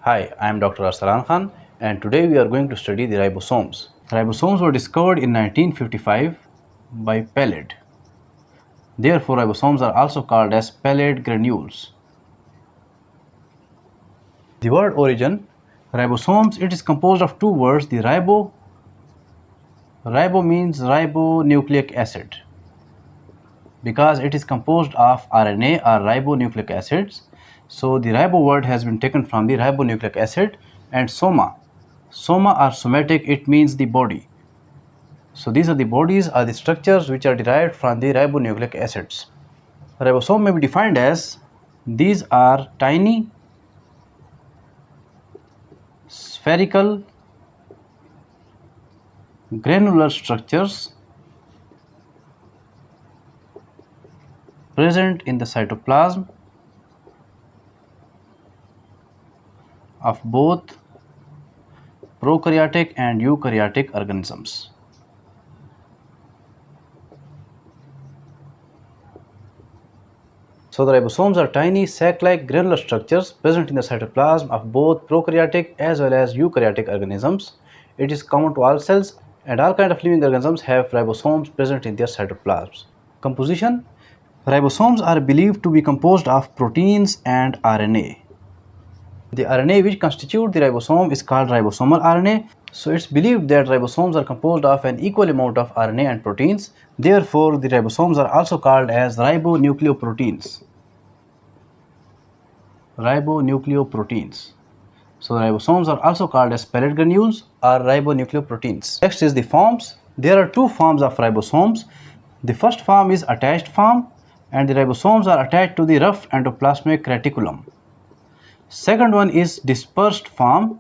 Hi, I am Dr. Arsalan and today we are going to study the ribosomes. Ribosomes were discovered in 1955 by Palade. Therefore, ribosomes are also called as Palade granules. The word origin, ribosomes, it is composed of two words. The ribo means ribonucleic acid because it is composed of RNA or ribonucleic acids. So the ribo word has been taken from the ribonucleic acid, and soma or somatic, it means the body. So these are the bodies or the structures which are derived from the ribonucleic acids. Ribosome may be defined as these are tiny spherical granular structures present in the cytoplasm of both prokaryotic and eukaryotic organisms. So the ribosomes are tiny sac-like granular structures present in the cytoplasm of both prokaryotic as well as eukaryotic organisms. It is common to all cells, and all kinds of living organisms have ribosomes present in their cytoplasms. Composition: ribosomes are believed to be composed of proteins and RNA. The RNA which constitute the ribosome is called ribosomal RNA. So it's believed that ribosomes are composed of an equal amount of RNA and proteins. Therefore, the ribosomes are also called as ribonucleoproteins. Ribonucleoproteins. So the ribosomes are also called as Palade granules or ribonucleoproteins. Next is the forms. There are two forms of ribosomes. The first form is attached form, and the ribosomes are attached to the rough endoplasmic reticulum. Second one is dispersed form,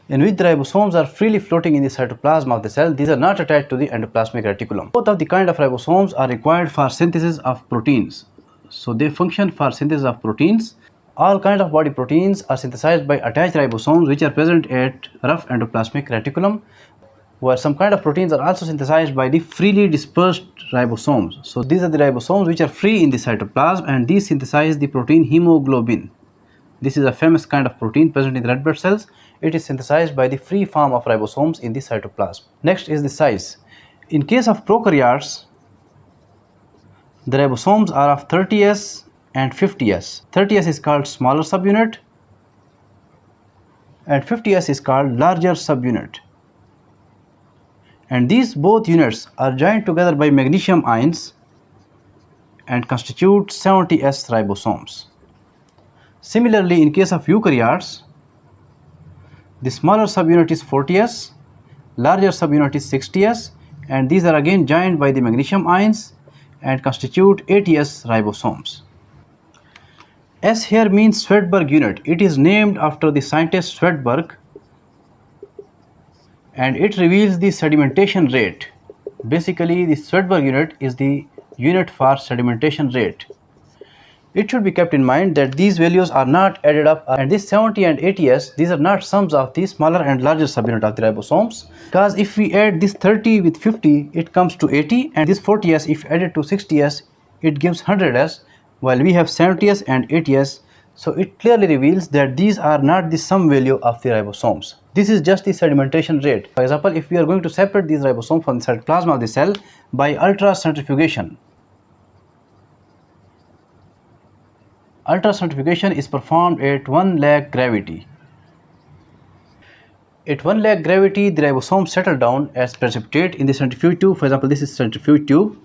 in which the ribosomes are freely floating in the cytoplasm of the cell. These are not attached to the endoplasmic reticulum. Both of the kind of ribosomes are required for synthesis of proteins. So they function for synthesis of proteins. All kinds of body proteins are synthesized by attached ribosomes which are present at rough endoplasmic reticulum, where some kind of proteins are also synthesized by the freely dispersed ribosomes. So these are the ribosomes which are free in the cytoplasm, and these synthesize the protein hemoglobin. This is a famous kind of protein present in the red blood cells. It is synthesized by the free form of ribosomes in the cytoplasm. Next is the size. In case of prokaryotes, the ribosomes are of 30s and 50s. 30s is called smaller subunit and 50s is called larger subunit. And these both units are joined together by magnesium ions and constitute 70s ribosomes. Similarly, in case of eukaryotes, the smaller subunit is 40s, larger subunit is 60s, and these are again joined by the magnesium ions and constitute 80s ribosomes. S here means Svedberg Unit. It is named after the scientist Svedberg, and it reveals the sedimentation rate. Basically, the Svedberg unit is the unit for sedimentation rate. It should be kept in mind that these values are not added up, and this 70 and 80s, these are not sums of the smaller and larger subunit of the ribosomes, because if we add this 30 with 50, it comes to 80, and this 40s, if added to 60s, it gives 100s, while we have 70s and 80s. So it clearly reveals that these are not the sum value of the ribosomes. This is just the sedimentation rate. For example, if we are going to separate these ribosomes from the cytoplasm of the cell by ultracentrifugation. Ultracentrifugation is performed at 1 lakh gravity. At 1 lakh gravity, the ribosomes settle down as precipitate in the centrifuge tube. For example, this is centrifuge tube,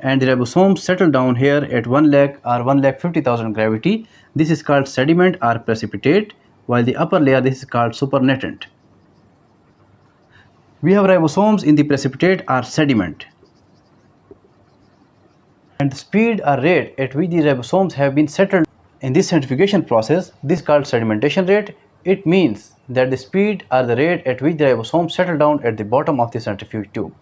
and the ribosomes settle down here at 1 lakh or 1,50,000 gravity. This is called sediment or precipitate, while the upper layer, this is called supernatant. We have ribosomes in the precipitate or sediment, and the speed or rate at which the ribosomes have been settled in this centrifugation process, this is called sedimentation rate. It means that the speed or the rate at which the ribosomes settle down at the bottom of the centrifuge tube.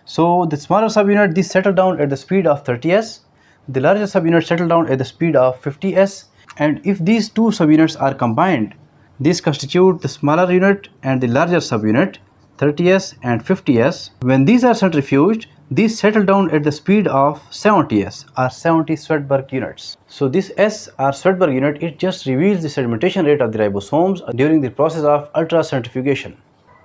So the smaller subunit, this settle down at the speed of 30s, the larger subunit settle down at the speed of 50s, and if these two subunits are combined, these constitute the smaller unit and the larger subunit, 30s and 50s. When these are centrifuged, These settle down at the speed of 70 s or 70 Svedberg units. So this S or Svedberg unit, it just reveals the sedimentation rate of the ribosomes during the process of ultracentrifugation.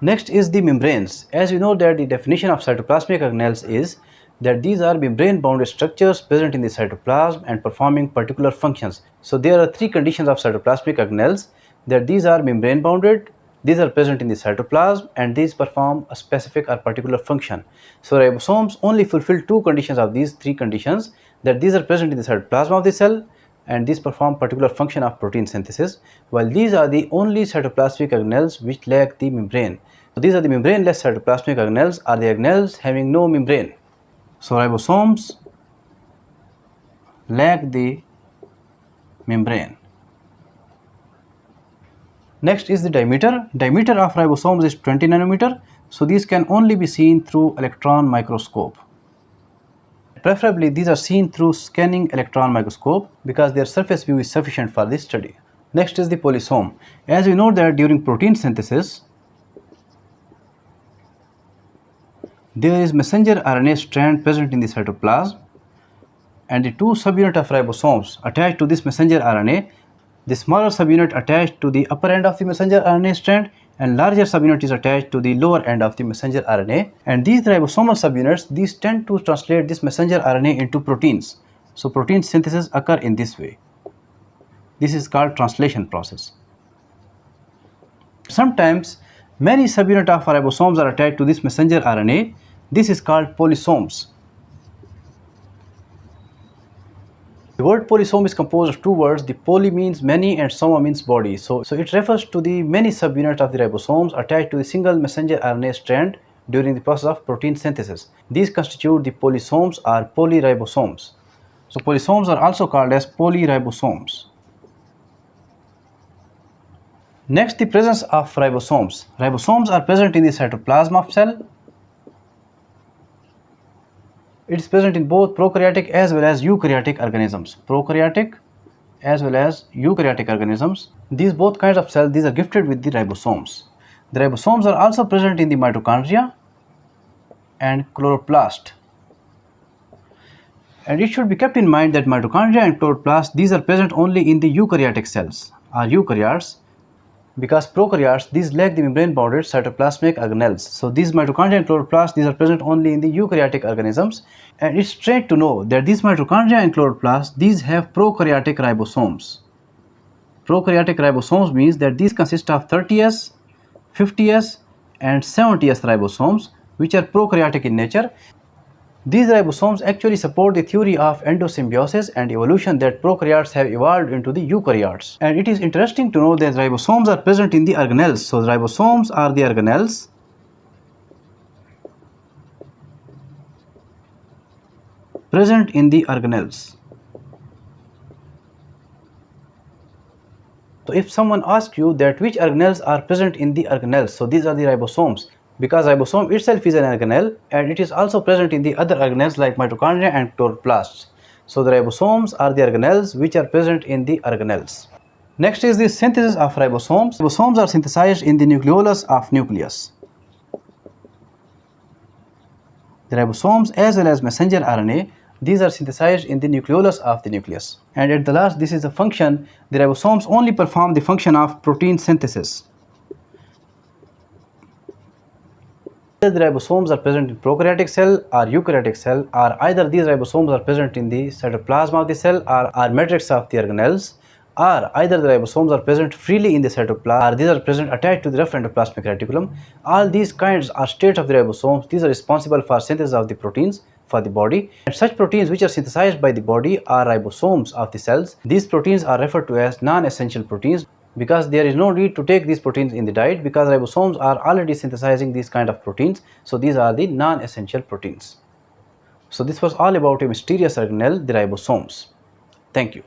Next is the membranes. As we know that the definition of cytoplasmic organelles is that these are membrane bounded structures present in the cytoplasm and performing particular functions. So there are three conditions of cytoplasmic organelles, that these are membrane bounded, these are present in the cytoplasm, and these perform a specific or particular function. So ribosomes only fulfill two conditions of these three conditions, that these are present in the cytoplasm of the cell and these perform particular function of protein synthesis, while these are the only cytoplasmic organelles which lack the membrane. So these are the membraneless cytoplasmic organelles, or the organelles having no membrane. So ribosomes lack the membrane. Next is the diameter. Diameter of ribosomes is 20 nanometer. So these can only be seen through electron microscope. Preferably these are seen through scanning electron microscope because their surface view is sufficient for this study. Next is the polysome. As we know that during protein synthesis, there is messenger RNA strand present in the cytoplasm, and the two subunits of ribosomes attached to this messenger RNA. The smaller subunit attached to the upper end of the messenger RNA strand, and larger subunit is attached to the lower end of the messenger RNA. And these ribosomal subunits, these tend to translate this messenger RNA into proteins. So protein synthesis occur in this way. This is called translation process. Sometimes many subunits of ribosomes are attached to this messenger RNA. This is called polysomes. The word polysome is composed of two words. The poly means many and soma means body. So it refers to the many subunits of the ribosomes attached to a single messenger RNA strand during the process of protein synthesis. These constitute the polysomes or polyribosomes. So polysomes are also called as polyribosomes. Next, the presence of ribosomes. Ribosomes are present in the cytoplasm of cell. It is present in both prokaryotic as well as eukaryotic organisms. Prokaryotic as well as eukaryotic organisms. These both kinds of cells, these are gifted with the ribosomes. The ribosomes are also present in the mitochondria and chloroplast. And it should be kept in mind that mitochondria and chloroplast, these are present only in the eukaryotic cells or eukaryotes, because prokaryotes, these lack the membrane bounded cytoplasmic organelles. So these mitochondria and chloroplasts, these are present only in the eukaryotic organisms. And it's strange to know that these mitochondria and chloroplasts, these have prokaryotic ribosomes. Prokaryotic ribosomes means that these consist of 30s, 50s and 70s ribosomes, which are prokaryotic in nature. These ribosomes actually support the theory of endosymbiosis and evolution, that prokaryotes have evolved into the eukaryotes. And it is interesting to know that ribosomes are present in the organelles. So ribosomes are the organelles present in the organelles. So if someone asks you that which organelles are present in the organelles, so these are the ribosomes, because ribosome itself is an organelle and it is also present in the other organelles like mitochondria and chloroplasts. So the ribosomes are the organelles which are present in the organelles. Next is the synthesis of ribosomes. Ribosomes are synthesized in the nucleolus of nucleus. The ribosomes as well as messenger RNA, these are synthesized in the nucleolus of the nucleus. And at the last, this is the function. The ribosomes only perform the function of protein synthesis. Either the ribosomes are present in prokaryotic cell or eukaryotic cell, or either these ribosomes are present in the cytoplasm of the cell or matrix of the organelles, or either the ribosomes are present freely in the cytoplasm or these are present attached to the rough endoplasmic reticulum. All these kinds are states of the ribosomes. These are responsible for synthesis of the proteins for the body, and such proteins which are synthesized by the body are ribosomes of the cells. These proteins are referred to as non-essential proteins, because there is no need to take these proteins in the diet, because ribosomes are already synthesizing these kind of proteins. So these are the non-essential proteins. So this was all about a mysterious organelle, the ribosomes. Thank you.